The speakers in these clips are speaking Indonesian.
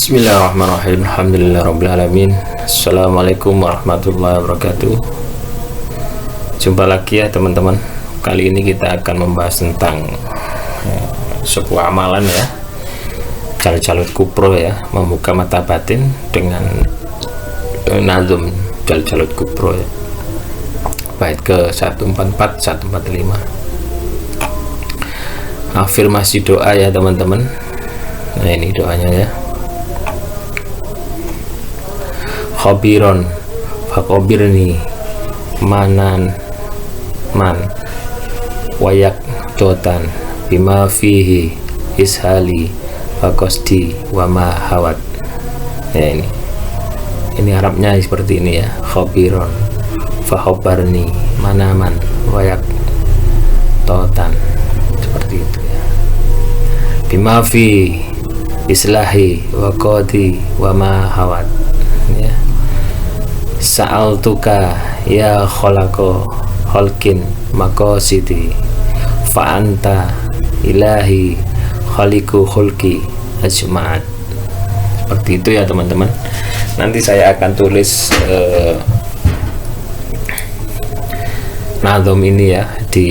Bismillahirrahmanirrahim. Alhamdulillahirrabbilalamin. Assalamualaikum warahmatullahi wabarakatuh. Jumpa lagi ya teman-teman. Kali ini kita akan membahas tentang sebuah amalan ya, Jaljalut Kubro ya, membuka mata batin dengan nazum Jaljalut Kubro ya, bait ke 144 145. Afirmasi doa ya teman-teman. Nah ini doanya ya. Khobiron fakobirni manan man wayak jotan bima fihi ishali fakosti wama hawat. Ya ini Arabnya seperti ini ya. Khobiron fakhobarni manaman wayak jotan, seperti itu ya. Bima fi islahi wakoti wama hawat ya. Sa'altuka ya kholako holkin makositi fa'anta ilahi khaliku khulki ajma'at. Seperti itu ya teman-teman. Nanti saya akan tulis nazom ini ya di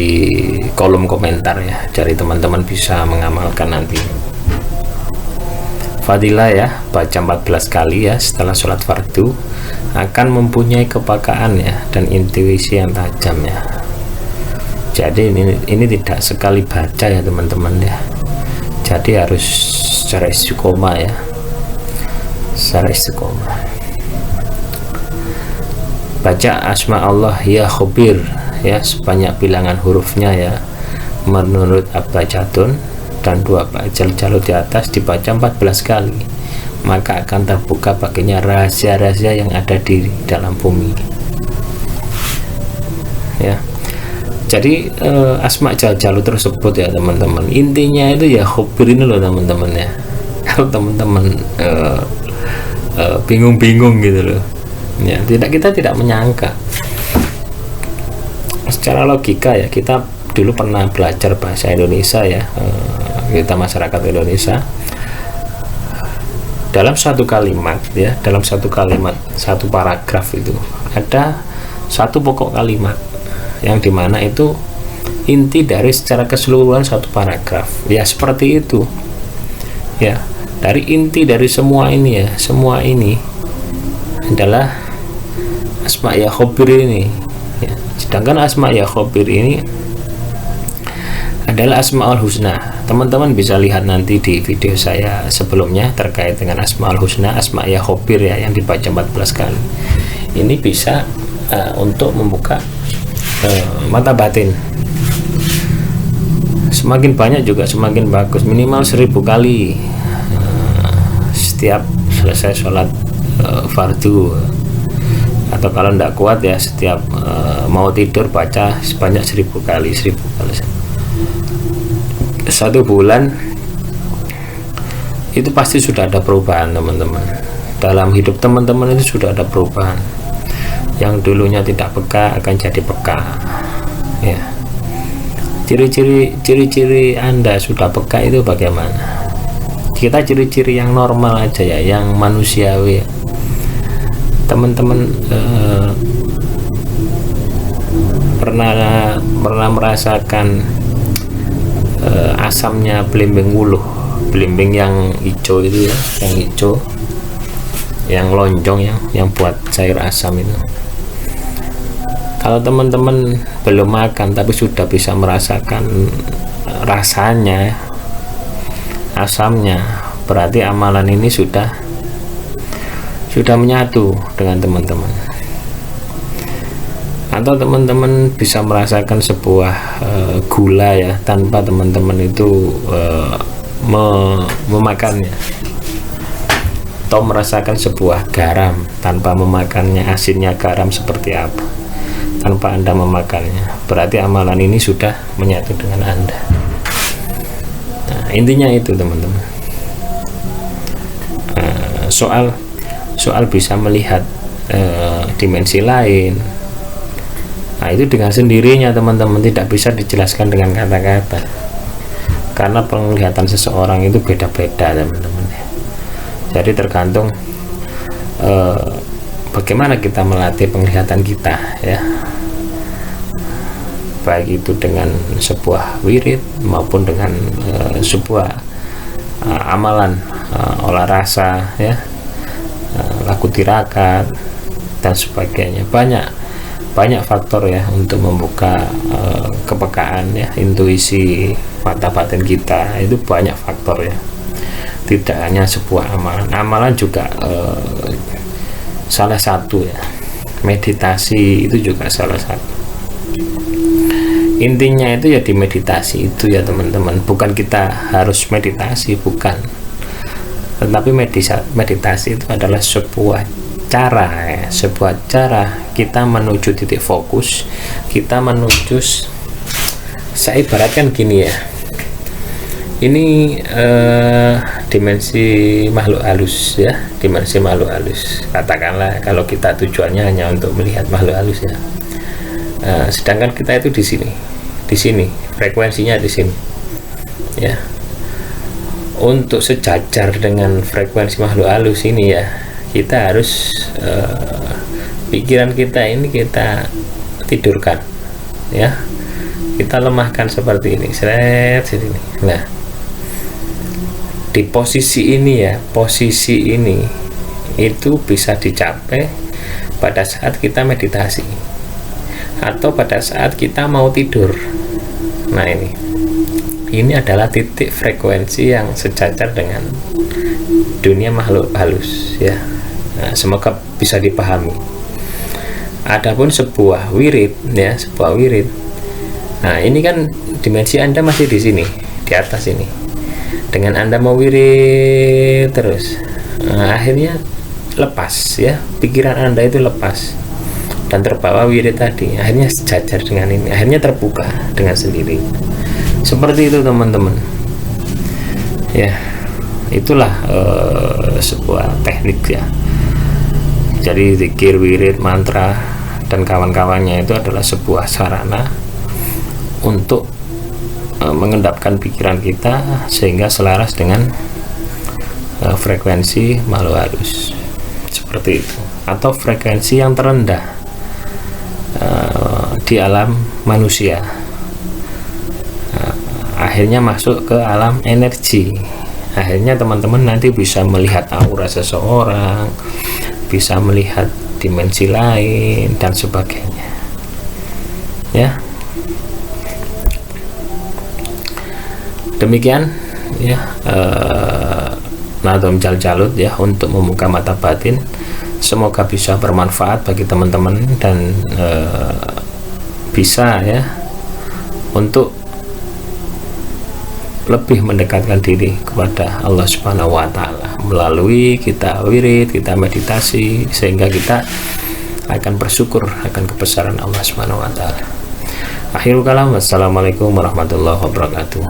kolom komentar ya, jadi teman-teman bisa mengamalkan nanti. Fadilah ya, baca 14 kali ya setelah sholat fardu, akan mempunyai kepekaan ya dan intuisi yang tajam ya. Jadi ini tidak sekali baca ya teman-teman ya, jadi harus secara istiqomah ya, secara istiqomah. Baca asma Allah ya khobir ya sebanyak bilangan hurufnya ya, menurut Abjadun, dan 2 Jaljalut di atas dibaca 14 kali, maka akan terbuka baginya rahasia-rahasia yang ada di dalam bumi ya. Jadi asma Jaljalut tersebut ya teman-teman, intinya itu ya khobir ini loh teman-teman ya. Kalau teman-teman bingung-bingung gitu loh ya, kita tidak menyangka secara logika ya. Kita dulu pernah belajar bahasa Indonesia ya, kita masyarakat Indonesia, dalam satu kalimat ya, dalam satu kalimat, satu paragraf itu ada satu pokok kalimat yang dimana itu inti dari secara keseluruhan satu paragraf ya, seperti itu ya. Dari inti dari semua ini ya, semua ini adalah asma ya khobir ini ya. Sedangkan asma ya khobir ini adalah Asmaul Husna. Teman-teman bisa lihat nanti di video saya sebelumnya terkait dengan Asmaul Husna, Asma ya khobir ya, yang dibaca 14 kali. Ini bisa untuk membuka mata batin. Semakin banyak juga semakin bagus, minimal 1000 kali setiap selesai sholat fardu, atau kalau tidak kuat ya setiap mau tidur baca sebanyak 1000 kali. 1000 kali 1 bulan itu pasti sudah ada perubahan teman-teman. Dalam hidup teman-teman itu sudah ada perubahan. Yang dulunya tidak peka akan jadi peka ya. Ciri-ciri Anda sudah peka itu bagaimana? Kita ciri-ciri yang normal aja ya, yang manusiawi ya. Teman-teman pernah merasakan asamnya belimbing wuluh, belimbing yang hijau itu ya, yang hijau, yang lonjong yang buat cair asam itu. Kalau teman-teman belum makan tapi sudah bisa merasakan rasanya, asamnya, berarti amalan ini sudah menyatu dengan teman-teman. Atau teman-teman bisa merasakan sebuah gula ya tanpa teman-teman itu memakannya, atau merasakan sebuah garam tanpa memakannya, asinnya garam seperti apa tanpa Anda memakannya, berarti amalan ini sudah menyatu dengan Anda. Nah, intinya itu teman-teman. Soal bisa melihat dimensi lain. Nah, itu dengan sendirinya teman-teman, tidak bisa dijelaskan dengan kata-kata. karena penglihatan seseorang itu beda-beda teman-teman. Jadi tergantung bagaimana kita melatih penglihatan kita, ya, baik itu dengan sebuah wirid maupun dengan sebuah amalan olah rasa, ya, laku tirakat dan sebagainya. Banyak faktor ya untuk membuka kepekaan, ya, intuisi mata batin kita. Itu banyak faktor, ya, tidak hanya sebuah amalan juga salah satu, ya. Meditasi itu juga salah satu. Intinya itu ya di meditasi itu, ya teman-teman. Bukan kita harus meditasi, bukan, tetapi meditasi itu adalah sebuah cara kita menuju titik fokus, kita menuju, saya ibaratkan gini, ya, ini dimensi makhluk halus, ya, dimensi makhluk halus, katakanlah kalau kita tujuannya hanya untuk melihat makhluk halus, ya. Sedangkan kita itu di sini frekuensinya di sini, ya. Untuk sejajar dengan frekuensi makhluk halus ini, ya, kita harus pikiran kita ini kita tidurkan, ya, kita lemahkan seperti ini, sini. Nah, di posisi ini, ya, posisi ini itu bisa dicapai pada saat kita meditasi atau pada saat kita mau tidur. Nah, ini adalah titik frekuensi yang sejajar dengan dunia makhluk halus, ya. Nah, semoga bisa dipahami. Adapun sebuah wirid, ya, sebuah wirid. Nah, ini kan dimensi Anda masih di sini, di atas ini. Dengan Anda mau wirid terus, nah, akhirnya lepas, ya, pikiran Anda itu lepas dan terbawa wirid tadi, akhirnya sejajar dengan ini, akhirnya terbuka dengan sendiri. Seperti itu, teman-teman, ya. Itulah sebuah teknik, ya. Jadi zikir, wirid, mantra dan kawan-kawannya itu adalah sebuah sarana untuk mengendapkan pikiran kita sehingga selaras dengan frekuensi makhluk halus, seperti itu, atau frekuensi yang terendah di alam manusia, akhirnya masuk ke alam energi. Akhirnya teman-teman nanti bisa melihat aura seseorang, bisa melihat dimensi lain dan sebagainya, ya. Demikian, ya, Nadhom Jaljalut, ya, untuk membuka mata batin. Semoga bisa bermanfaat bagi teman-teman dan bisa, ya, untuk lebih mendekatkan diri kepada Allah Subhanahu wa Ta'ala melalui kita wirid, kita meditasi, sehingga kita akan bersyukur akan kebesaran Allah Subhanahu wa Ta'ala. Akhirul kalam, wassalamualaikum warahmatullahi wabarakatuh.